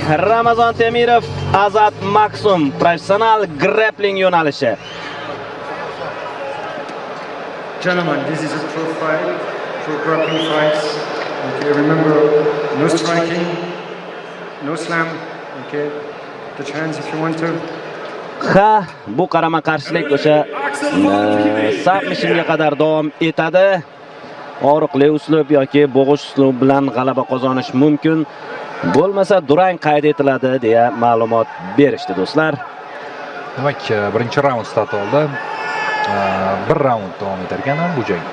Ramazon Temirov, Azat Maksum professional grappling yo'nalishi. Gentlemen, this is a pro fight, pro grappling fights. Okay, remember, no striking, no slam. Okay, touch hands if you want to. Ha, bu qarama-qarshilik o'sha submissionga qadar davom etadi. Og'riqli uslub yoki bo'g'ish uslubi bilan g'alaba qozonish mumkin. Bo'lmasa durang qayd etiladi deya ma'lumot berishdi do'stlar. Demak, birinchi raund start oldi. Bir raund davom etar ekan bu jang.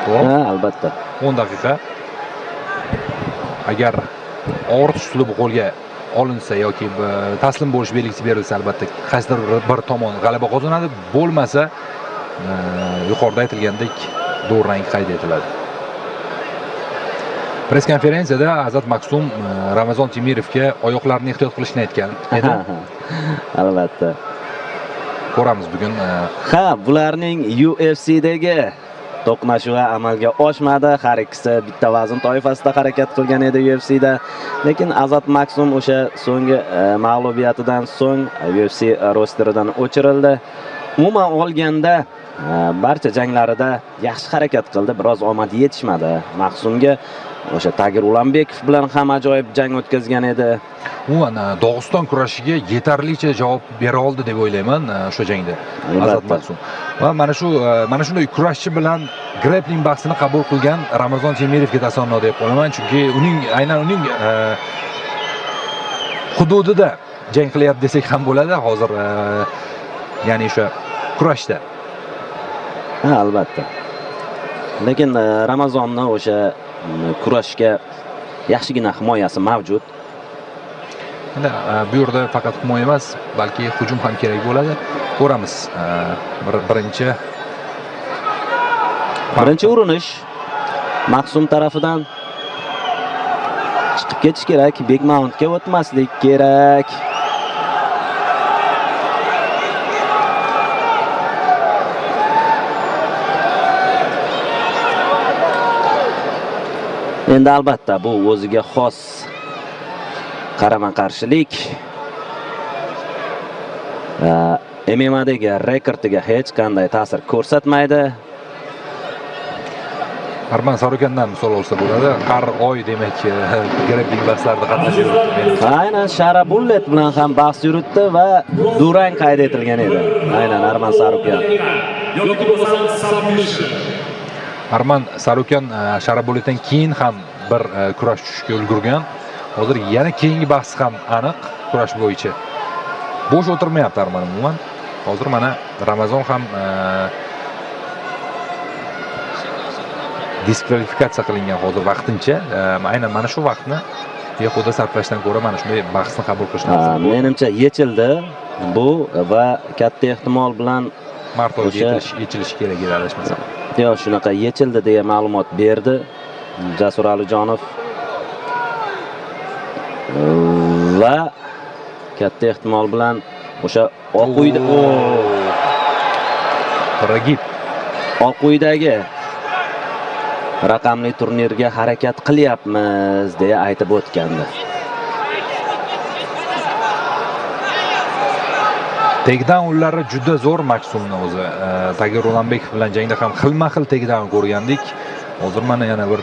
To'g'ri? Ha, albatta. 10 daqiqa. Agar og'ritish uslubi qo'lga olinsa yoki taslim bo'lish belgisi berilsa, albatta qaysidir bir tomon g'alaba qozonadi, bo'lmasa yuqorida aytilgandek durang qayd etiladi. Press konferensiyada Azat Maksum Ramazon Temirovga oyoqlarini ehtiyot qilishni aytgan edi. Albatta. Ko'ramiz bugun. Ha, bularning UFC'dagi to'qnashuvi amalga oshmadi. Har ikkisi bitta vazn toifasida harakat qilgan edi UFC'da. Lekin Azat Maksum o'sha so'nggi mag'lubiyatidan so'ng UFC rosteridan o'chirildi. Umuman olganda barcha janglarida yaxshi harakat qildi, biroz omad yetishmadi. Maksumga o'sha Tagir Ulanbekov bilan ham ajoyib jang o'tkazgan edi. Umuman Dog'iston kurashiga yetarlicha javob bera oldi deb o'ylayman o'sha jangda Azat Maksum. Va mana shunday kurashchi bilan grappling bahsini qabul qilgan Ramazon Temirovga tasanno deb qo'yaman, chunki aynan uning hududida jang qilyapti desak ham bo'ladi hozir, ya'ni o'sha kurashda. Ha, albatta. Lekin Ramazonning o'sha kurashga yaxshigina himoyasi mavjud. Bu yerda faqat himoya emas, balki hujum ham kerak bo'ladi. Ko'ramiz. Birinchi urinish Maksum tarafidan chiqib ketish kerak, big mountga o'tmaslik kerak. Endi albatta bu o'ziga xos qarama-qarshilik. MMAdagi rekordiga hech qanday ta'sir ko'rsatmaydi. Arman Sarukandan misol olsa bo'ladi. Har oy demak grappling bahslarida qatnashib. Aynan Shara Bullet bilan ham bahs yuritdi va durang qayd etilgan edi. Aynan Arman Sarukan. Arman Sarukan Shara Bulletdan keyin ham bir kurash tushishga ulgurgan. Hozir yana keyingi bahs ham aniq kurash bo'yicha. Bo'sh o'tirmayapti Arman umuman. Hozir mana Ramazon ham diskvalifikatsiya qilingan hozir vaqtincha. Aynan mana shu vaqtni behuda sarflashdan ko'ra mana shunday bahsni qabul qilish lozim. Menimcha yechildi bu va katta ehtimol bilan mart oyida yechilishi kerak edi adashmasam. Yo'q, shunaqa yechildi deya ma'lumot berdi Jasur Alijonov. Va katta ehtimol bilan o'sha Oq uydagi raqamli turnirga harakat qilyapmiz deya aytib o'tgandi. Takedownlari juda zo'r Maksumning o'zi. Tagir Ulanbekov bilan jangda ham xilma-xil takedown ko'rgandik. Hozir mana yana bir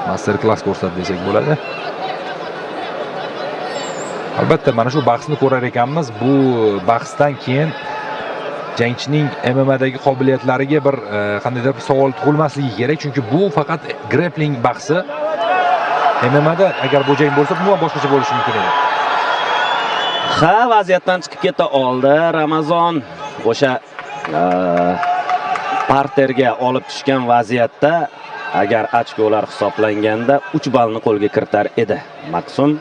master class ko'rsatdi desak bo'ladi. Albatta mana shu bahsni ko'rar ekanmiz. Bu bahsdan keyin jangchining MMAdagi qobiliyatlariga bir qandaydir bir savol tug'ilmasligi kerak, chunki bu faqat grappling bahsi. MMAda agar bu jang bo'lsa, umuman boshqacha bo'lishi mumkin edi. Ha, vaziyatdan chiqib keta oldi Ramazon. O'sha parterga olib tushgan vaziyatda agar ochkolar hisoblanganda 3 ballni qo'lga kiritar edi Maksum.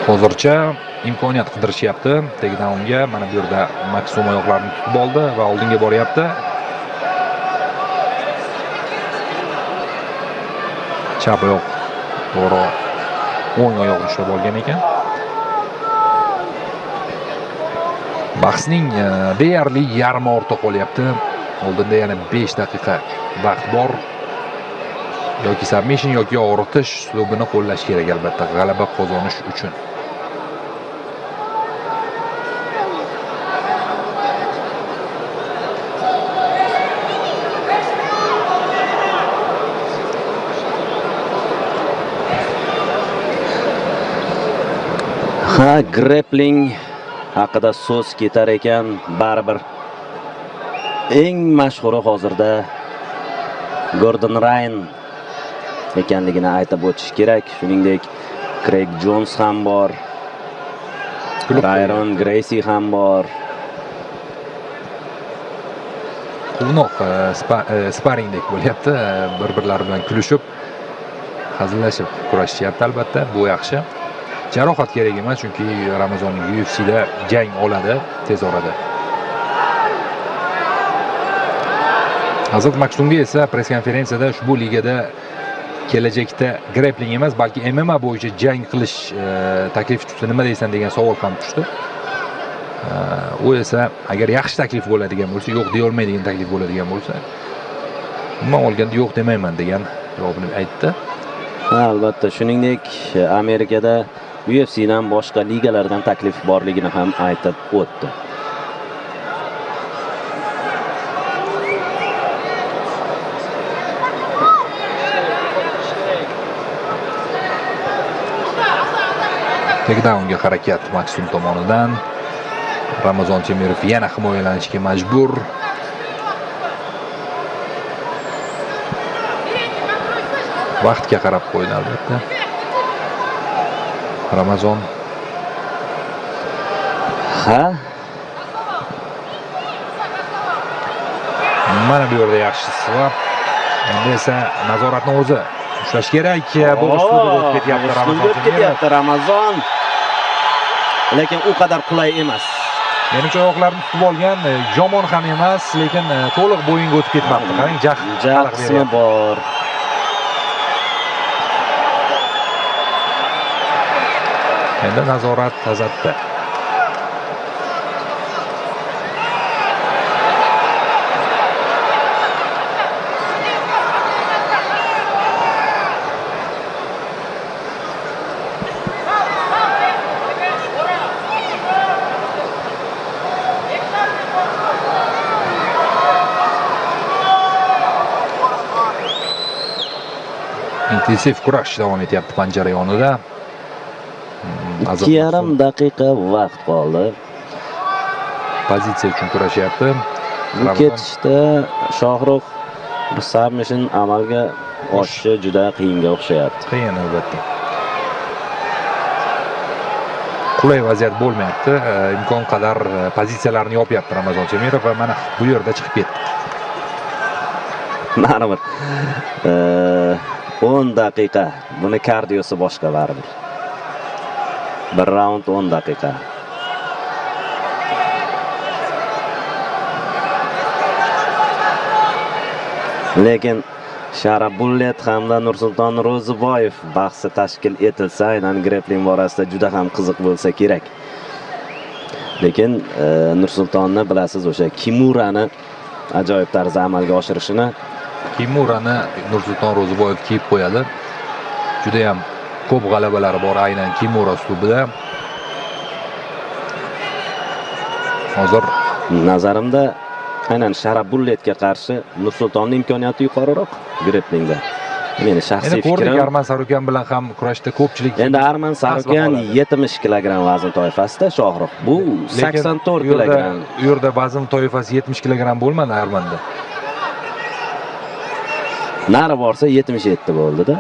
Hozircha imkoniyat qidirishyapti takedownga. Mana bu yerda Maksum oyoqlarini tutib oldi va oldinga boryapti. Chap oyoq To'g'ri o'ng oyoq ushlab olgan ekan. Bahsning deyarli yarmi ortda qolyapti. Oldinda yana 5 daqiqa vaqt bor. Yoki submission yoki og'ritish uslubini qo'llash kerak albatta g'alaba qozonish uchun. Ha, grappling haqida so'z ketar ekan, baribir eng mashhuri hozirda Gordon Ryan ekanligini aytib o'tish kerak. Shuningdek, Craig Jones ham bor, Ryan Gracie ham bor. Quvnoq sparringdek bo'lyapti, bir-birlari bilan kulishib, hazillashib kurashishyapti albatta, bu yaxshi. Jarohat kerak emas, chunki Ramazon UFC'da jang oladi tez orada. Azat Maksumga esa press konferensiyada ushbu ligada kelajakda grappling emas, balki MMA bo'yicha jang qilish taklifi tushdi. Nima deysan degan savol ham tushdi. U esa agar yaxshi taklif bo'ladigan bo'lsa, yo'q deya olmaydigan taklif bo'ladigan bo'lsa, umuman olganda yo'q demayman degan javobini aytdi. Albatta, shuningdek, Amerikada UFC dan boshqa ligalardan taklif borligini ham aytib o'tdi. Takedownga harakat Maksum tomonidan. Ramazon Temirov yana himoyalanishga majbur. Vaqtga qarab qo'ydi albatta. Ramazon. Ha? Mana bu yerda yaxshi svap. Endi esa nazoratni o'zi ushlash kerak. Bu uslubda o'tib ketyapti Ramazon. Lekin u qadar qulay emas. Menimcha oyoqlarini tutib olgan, yomon ham emas, lekin to'liq bo'yinga o'tib ketmabdi. Qarang, jah qismi bor. Endi nazorat Azatda. Intensiv kurash davom etyapti panjara yonida. 2,5 daqiqa vaqt qoldi. Pozitsiya uchun kurashyapti. Bu ketishda Shohrux bir submission amalga oshishi juda qiyinga o'xshayapti. Qiyin albatta. Qulay vaziyat bo'lmayapti. Imkon qadar pozitsiyalarni yopyapti Ramazon Temirov va mana bu yerda chiqib ketdi. Baribir 10 daqiqa. Buni kardiosi boshqa baribir. Bir raund 10 daqiqa. Lekin Sharabullet hamda Nursulton Ro'ziboyev bahsi tashkil etilsa, aynan grappling borasida juda ham qiziq bo'lsa kerak. Lekin Nursultonni bilasiz, o'sha Kimurani ajoyib tarzda amalga oshirishini. Kimurani Nursulton Ro'ziboyev kiyib qo'yadi. Juda ham ko'p g'alabalari bor aynan Kimura uslubida. Hozir nazarimda aynan Sharabulletga qarshi Nursultonning imkoniyati yuqoriroq grapplingda. Meni shaxsiy fikrim. Arman Sarukan bilan ham kurashda ko'pchilik. Endi Arman Sarukan 70 kilogramm vazn toifasida, Shohrux bu 84 kilogramm. U yerda vazn toifasi 70 kilogramm bo'lmadi Armanda. Nari borsa 77 bo'ldi-da.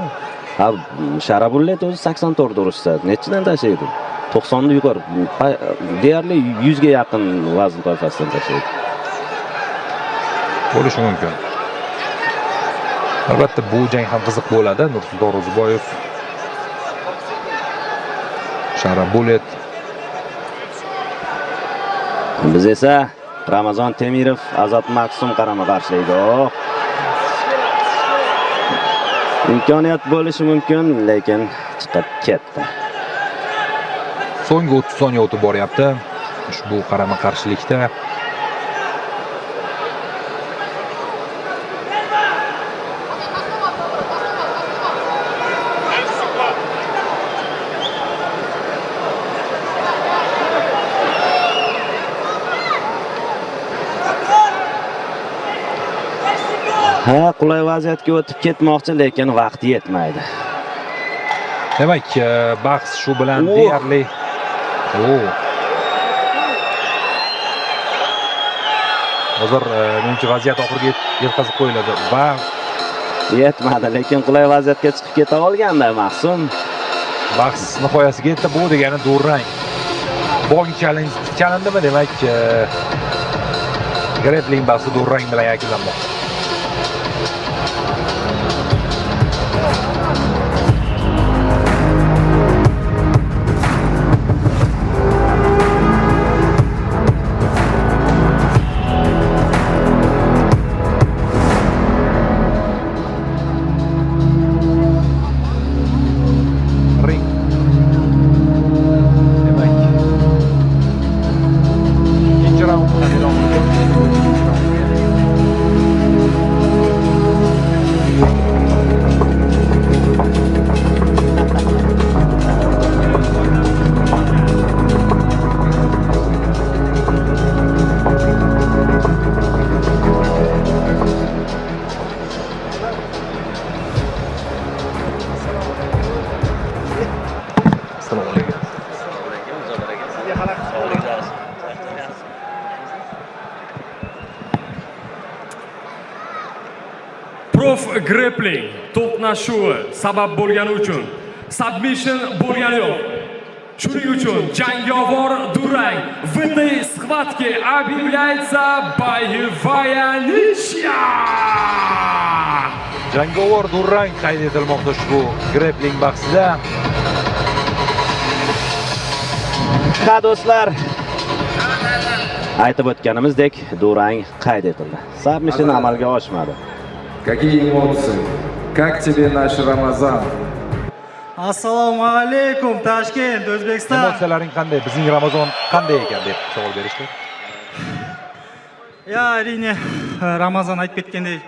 Ha, Sharabullet o'zi 84 urishsa, nechidan tashlaydi? 90 ni yuqori. Deyarli 100 ga yaqin vazn toifasidan tashlaydi. Bo'lishi mumkin. Albatta bu jang ham qiziq bo'ladi. Nursulton Ro'ziboyev, Sharabullet. Biz esa Ramazon Temirov, Azat Maksum qarama qarshilaydi. imkoniyat bo'lishi mumkin, lekin chiqib ketdi. So'nggi 30 soniya o'tib boryapti. Ushbu qarama-qarshilikda Ha, qulay vaziyatga o'tib ketmoqchi, lekin vaqti yetmaydi. demak, bahs shu bilan Oh. deyarli hozir menimcha vaziyat oxiriga yetkazib qo'yiladi va Yetmadi, lekin qulay vaziyatga chiqib keta olganda Mahsum bahs nihoyasiga yetdi. Bu degani durang. Bong challenge chalindimi? Demak, grappling bahsi durang bilan yakunlanmoqda. Ring. Demak, ikkinchi raunddan e'lon Assalomu alaykum. Prof Grappling to'qnashuvi sabab bo'lgani uchun submission bo'lgani yo'q. Shuning uchun jangovar durang в этой схватке объявляется боевая ничья. Jangovar durang qayd etilmoqda ushbu grappling bahsida. Ha do'stlar, aytib o'tganimizdek, durang qayd etildi. Submission amalga oshmadi. Какие эмоции? Как тебе наш Рамазан? Assalomu alaykum Toshkent, O'zbekiston. Emotsiyalaring qanday? Bizning Ramazon qanday ekan deb savol berishdi. Ya, әрине, Ramazon aytib ketgandek,